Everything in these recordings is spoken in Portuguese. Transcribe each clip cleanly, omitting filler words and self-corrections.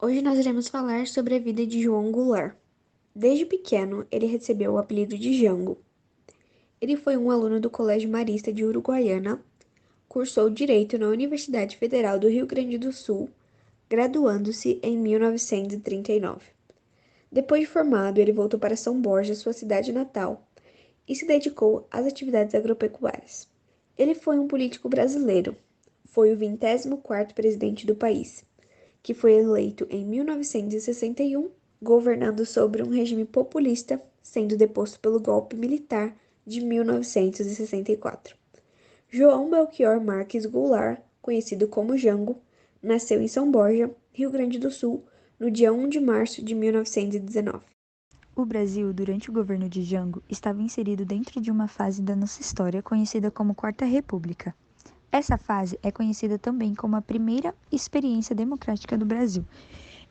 Hoje nós iremos falar sobre a vida de João Goulart. Desde pequeno, ele recebeu o apelido de Jango. Ele foi um aluno do Colégio Marista de Uruguaiana, cursou Direito na Universidade Federal do Rio Grande do Sul, graduando-se em 1939. Depois de formado, ele voltou para São Borja, sua cidade natal, e se dedicou às atividades agropecuárias. Ele foi um político brasileiro. Foi o 24º presidente do país, que foi eleito em 1961, governando sobre um regime populista, sendo deposto pelo golpe militar de 1964. João Belchior Marques Goulart, conhecido como Jango, nasceu em São Borja, Rio Grande do Sul, no dia 1 de março de 1919. O Brasil, durante o governo de Jango, estava inserido dentro de uma fase da nossa história conhecida como Quarta República. Essa fase é conhecida também como a primeira experiência democrática do Brasil.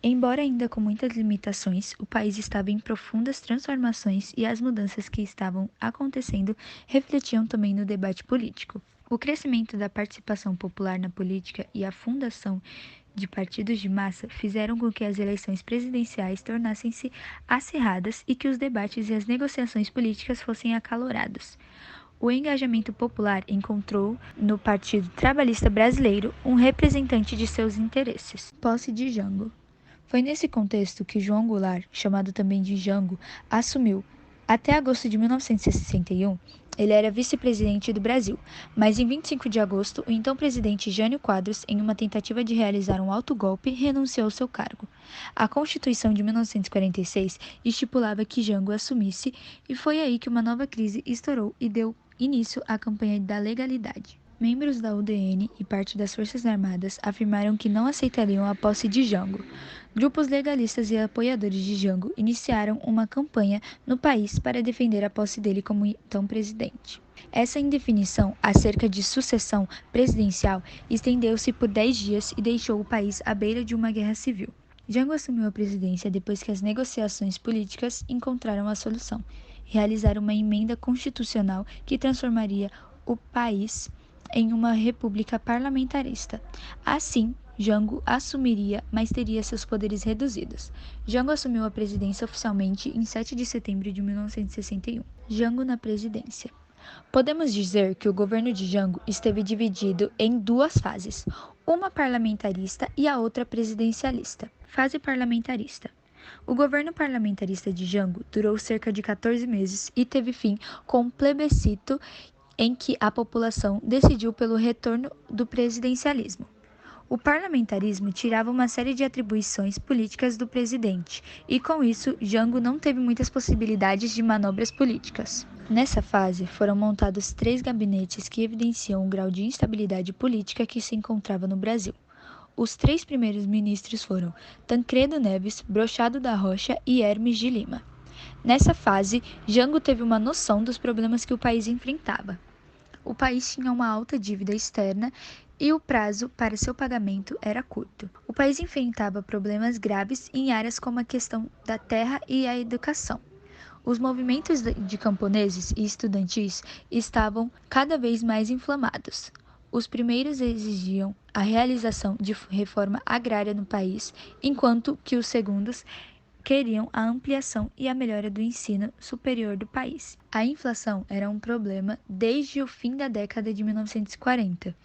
Embora ainda com muitas limitações, o país estava em profundas transformações e as mudanças que estavam acontecendo refletiam também no debate político. O crescimento da participação popular na política e a fundação de partidos de massa fizeram com que as eleições presidenciais tornassem-se acirradas e que os debates e as negociações políticas fossem acalorados. O engajamento popular encontrou no Partido Trabalhista Brasileiro um representante de seus interesses. Posse de Jango. Foi nesse contexto que João Goulart, chamado também de Jango, assumiu. Até agosto de 1961, ele era vice-presidente do Brasil, mas em 25 de agosto, o então presidente Jânio Quadros, em uma tentativa de realizar um autogolpe, renunciou ao seu cargo. A Constituição de 1946 estipulava que Jango assumisse, e foi aí que uma nova crise estourou e deu início à campanha da legalidade. Membros da UDN e parte das Forças Armadas afirmaram que não aceitariam a posse de Jango. Grupos legalistas e apoiadores de Jango iniciaram uma campanha no país para defender a posse dele como então presidente. Essa indefinição acerca de sucessão presidencial estendeu-se por 10 dias e deixou o país à beira de uma guerra civil. Jango assumiu a presidência depois que as negociações políticas encontraram a solução: realizar uma emenda constitucional que transformaria o país em uma república parlamentarista. Assim, Jango assumiria, mas teria seus poderes reduzidos. Jango assumiu a presidência oficialmente em 7 de setembro de 1961. Jango na presidência. Podemos dizer que o governo de Jango esteve dividido em duas fases, uma parlamentarista e a outra presidencialista. Fase parlamentarista. O governo parlamentarista de Jango durou cerca de 14 meses e teve fim com um plebiscito em que a população decidiu pelo retorno do presidencialismo. O parlamentarismo tirava uma série de atribuições políticas do presidente, e com isso, Jango não teve muitas possibilidades de manobras políticas. Nessa fase, foram montados 3 gabinetes que evidenciam o grau de instabilidade política que se encontrava no Brasil. Os 3 primeiros ministros foram Tancredo Neves, Brochado da Rocha e Hermes de Lima. Nessa fase, Jango teve uma noção dos problemas que o país enfrentava. O país tinha uma alta dívida externa e o prazo para seu pagamento era curto. O país enfrentava problemas graves em áreas como a questão da terra e a educação. Os movimentos de camponeses e estudantis estavam cada vez mais inflamados. Os primeiros exigiam a realização de reforma agrária no país, enquanto que os segundos queriam a ampliação e a melhora do ensino superior do país. A inflação era um problema desde o fim da década de 1940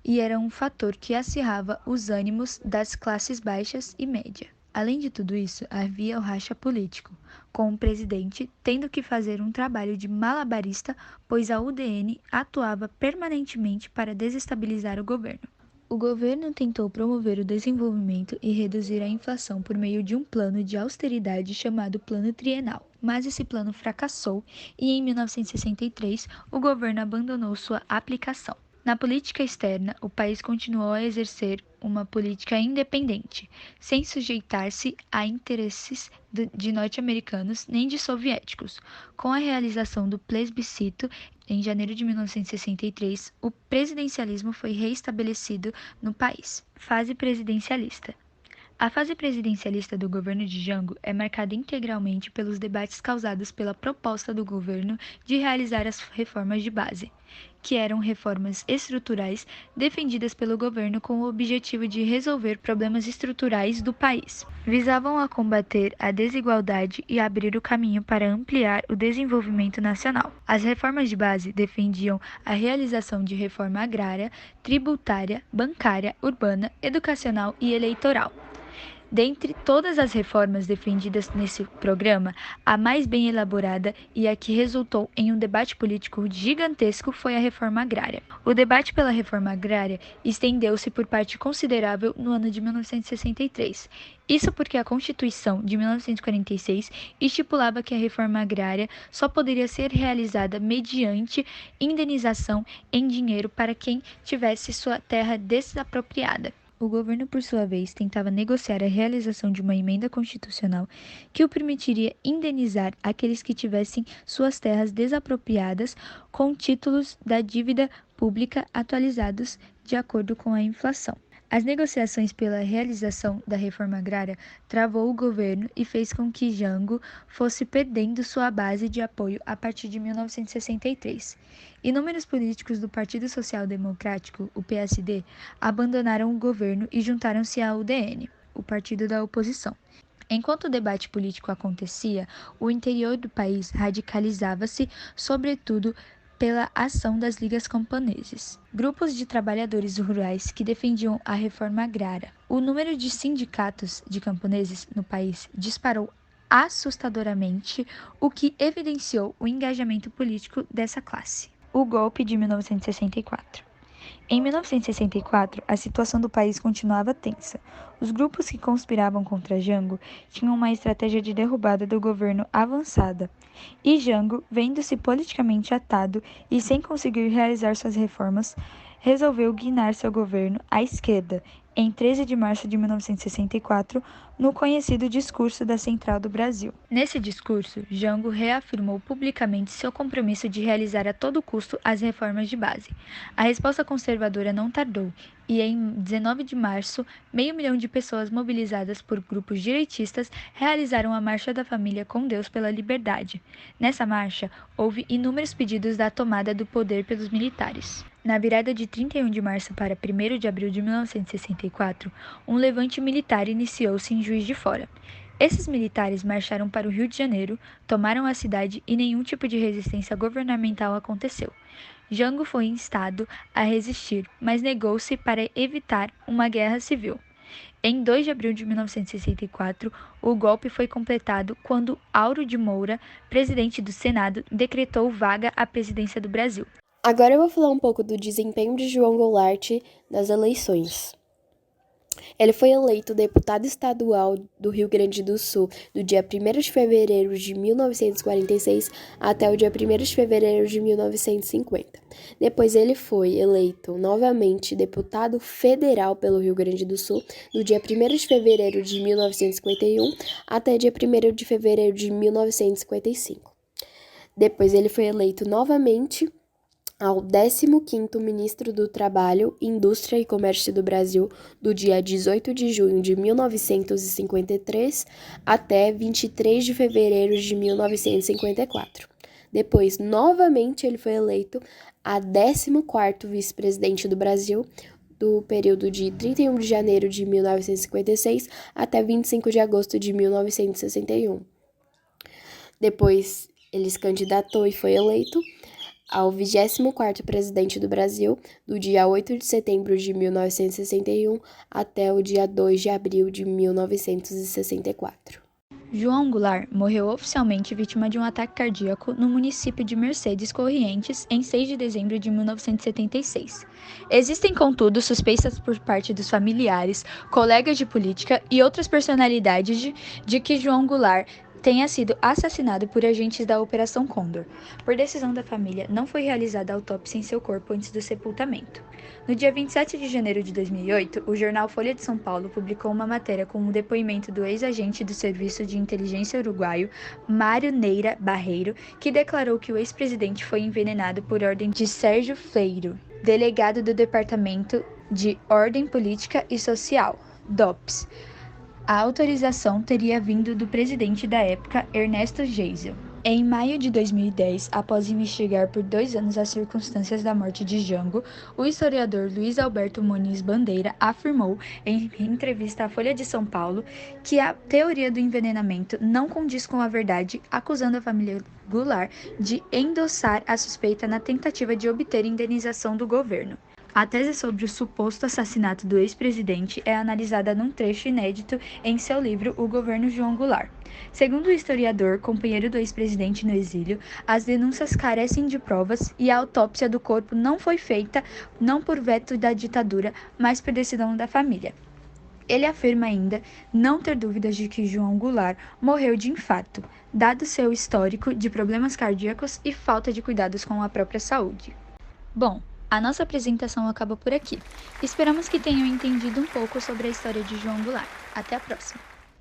e era um fator que acirrava os ânimos das classes baixas e média. Além de tudo isso, havia o racha político, com o presidente tendo que fazer um trabalho de malabarista, pois a UDN atuava permanentemente para desestabilizar o governo. O governo tentou promover o desenvolvimento e reduzir a inflação por meio de um plano de austeridade chamado Plano Trienal, mas esse plano fracassou e, em 1963, o governo abandonou sua aplicação. Na política externa, o país continuou a exercer uma política independente, sem sujeitar-se a interesses de norte-americanos nem de soviéticos. Com a realização do plebiscito, em janeiro de 1963, o presidencialismo foi reestabelecido no país. Fase presidencialista. A fase presidencialista do governo de Jango é marcada integralmente pelos debates causados pela proposta do governo de realizar as reformas de base, que eram reformas estruturais defendidas pelo governo com o objetivo de resolver problemas estruturais do país. Visavam a combater a desigualdade e abrir o caminho para ampliar o desenvolvimento nacional. As reformas de base defendiam a realização de reforma agrária, tributária, bancária, urbana, educacional e eleitoral. Dentre todas as reformas defendidas nesse programa, a mais bem elaborada e a que resultou em um debate político gigantesco foi a reforma agrária. O debate pela reforma agrária estendeu-se por parte considerável no ano de 1963. Isso porque a Constituição de 1946 estipulava que a reforma agrária só poderia ser realizada mediante indenização em dinheiro para quem tivesse sua terra desapropriada. O governo, por sua vez, tentava negociar a realização de uma emenda constitucional que o permitiria indenizar aqueles que tivessem suas terras desapropriadas com títulos da dívida pública atualizados de acordo com a inflação. As negociações pela realização da reforma agrária travou o governo e fez com que Jango fosse perdendo sua base de apoio a partir de 1963. Inúmeros políticos do Partido Social Democrático, o PSD, abandonaram o governo e juntaram-se ao UDN, o partido da oposição. Enquanto o debate político acontecia, o interior do país radicalizava-se, sobretudo pela ação das ligas camponeses, grupos de trabalhadores rurais que defendiam a reforma agrária. O número de sindicatos de camponeses no país disparou assustadoramente, o que evidenciou o engajamento político dessa classe. O golpe de 1964. Em 1964, a situação do país continuava tensa. Os grupos que conspiravam contra Jango tinham uma estratégia de derrubada do governo avançada, e Jango, vendo-se politicamente atado e sem conseguir realizar suas reformas, resolveu guinar seu governo à esquerda, em 13 de março de 1964, no conhecido Discurso da Central do Brasil. Nesse discurso, Jango reafirmou publicamente seu compromisso de realizar a todo custo as reformas de base. A resposta conservadora não tardou, e em 19 de março, 500.000 de pessoas mobilizadas por grupos direitistas realizaram a Marcha da Família com Deus pela Liberdade. Nessa marcha, houve inúmeros pedidos da tomada do poder pelos militares. Na virada de 31 de março para 1º de abril de 1964, um levante militar iniciou-se em Juiz de Fora. Esses militares marcharam para o Rio de Janeiro, tomaram a cidade e nenhum tipo de resistência governamental aconteceu. Jango foi instado a resistir, mas negou-se para evitar uma guerra civil. Em 2 de abril de 1964, o golpe foi completado quando Auro de Moura, presidente do Senado, decretou vaga à presidência do Brasil. Agora eu vou falar um pouco do desempenho de João Goulart nas eleições. Ele foi eleito deputado estadual do Rio Grande do Sul do dia 1º de fevereiro de 1946 até o dia 1º de fevereiro de 1950. Depois ele foi eleito novamente deputado federal pelo Rio Grande do Sul do dia 1º de fevereiro de 1951 até dia 1º de fevereiro de 1955. Depois ele foi eleito novamente ao 15º Ministro do Trabalho, Indústria e Comércio do Brasil, do dia 18 de junho de 1953 até 23 de fevereiro de 1954. Depois, novamente, ele foi eleito a 14º Vice-Presidente do Brasil, do período de 31 de janeiro de 1956 até 25 de agosto de 1961. Depois, ele se candidatou e foi eleito ao 24º presidente do Brasil, do dia 8 de setembro de 1961 até o dia 2 de abril de 1964. João Goulart morreu oficialmente vítima de um ataque cardíaco no município de Mercedes Corrientes em 6 de dezembro de 1976. Existem, contudo, suspeitas por parte dos familiares, colegas de política e outras personalidades de que João Goulart tenha sido assassinado por agentes da Operação Condor. Por decisão da família, não foi realizada autópsia em seu corpo antes do sepultamento. No dia 27 de janeiro de 2008, o jornal Folha de São Paulo publicou uma matéria com um depoimento do ex-agente do Serviço de Inteligência uruguaio, Mário Neira Barreiro, que declarou que o ex-presidente foi envenenado por ordem de Sérgio Fleiro, delegado do Departamento de Ordem Política e Social, DOPS, A autorização teria vindo do presidente da época, Ernesto Geisel. Em maio de 2010, após investigar por 2 anos as circunstâncias da morte de Jango, o historiador Luiz Alberto Muniz Bandeira afirmou, em entrevista à Folha de São Paulo, que a teoria do envenenamento não condiz com a verdade, acusando a família Goulart de endossar a suspeita na tentativa de obter indenização do governo. A tese sobre o suposto assassinato do ex-presidente é analisada num trecho inédito em seu livro O Governo João Goulart. Segundo o historiador, companheiro do ex-presidente no exílio, as denúncias carecem de provas e a autópsia do corpo não foi feita não por veto da ditadura, mas por decisão da família. Ele afirma ainda não ter dúvidas de que João Goulart morreu de infarto, dado seu histórico de problemas cardíacos e falta de cuidados com a própria saúde. Bom, a nossa apresentação acaba por aqui. Esperamos que tenham entendido um pouco sobre a história de João Goulart. Até a próxima!